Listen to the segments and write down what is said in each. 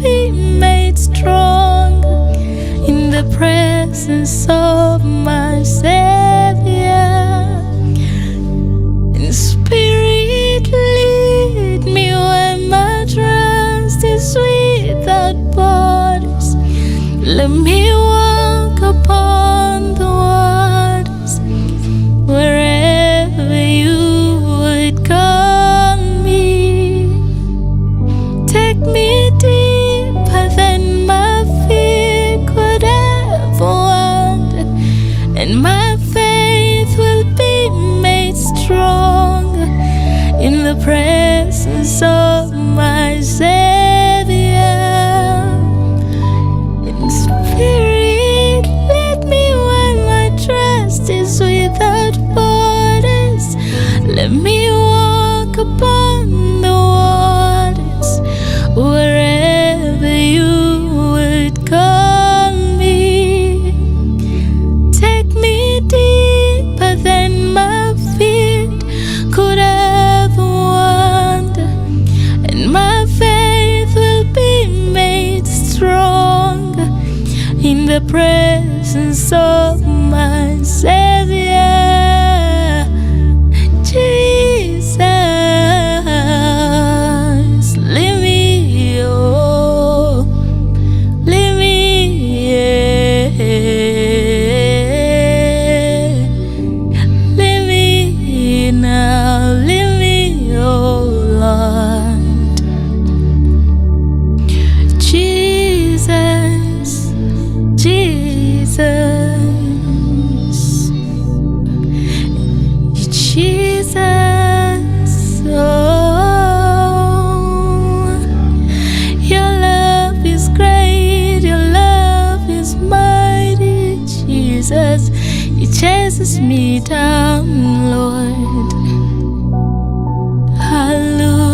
be made strong in the presence of my Savior. In spirit lead me where my trust is without borders. Let me walk upon the waters wherever you would call me. Take me deeper than my feet could ever wander, and my faith will be made strong in the presence of my Savior. In spirit lead me where my trust is without borders. Let me walk upon the waters wherever you would call me. Take me deeper than my feet could ever wander, and my faith will be made strong in the presence of my Savior. Jesus, lead me, oh, lead me, yeah. Lead me now, lead me, oh Lord. Jesus, Jesus, Jesus, oh, your love is great, your love is mighty, Jesus. It chases me down, Lord. Hallelujah.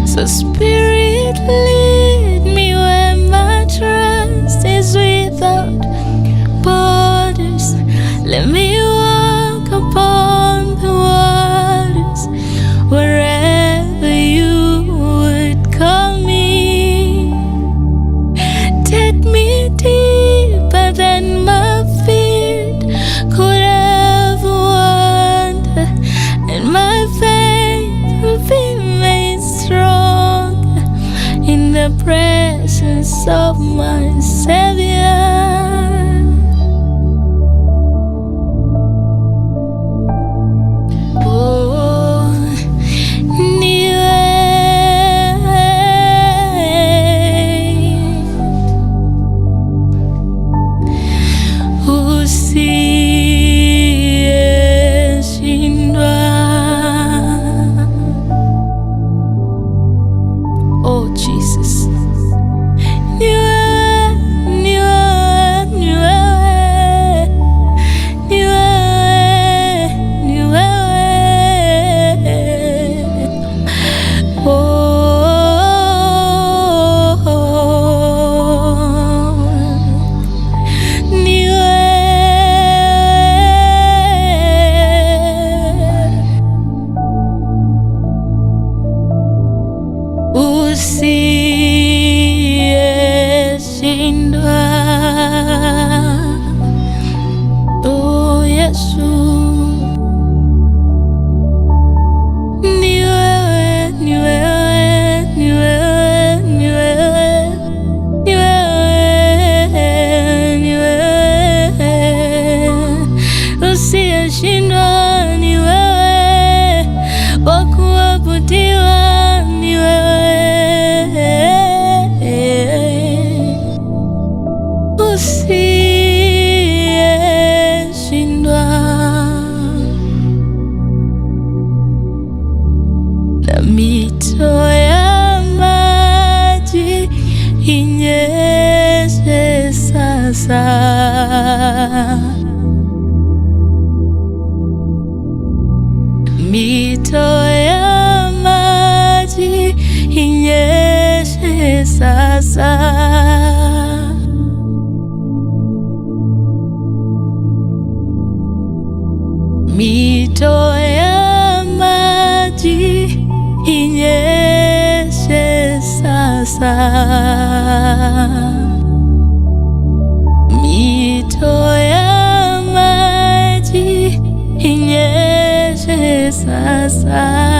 So Spirit lead me where my trust is without borders. Let me walk upon the waters wherever you would call me. Take me deeper than my feet could ever wander, and my faith will be made strong in the presence of my Savior. Oh, niwe usiyeshindwa. Oh Jesus, usiyeshindwa. Oh Yesu, ni wewe, ni wewe, ni wewe, ni wewe, ni wewe, ni wewe, usiyeshindwa, ni wewe, wa kuabudiwa, ni wewe. Usiyeshindwa, na mito ya maji inyeshe sasa. Mito ya maji inyeshe sasa. Mito ya maji inyeshe mito ya maji inyeshe sasa.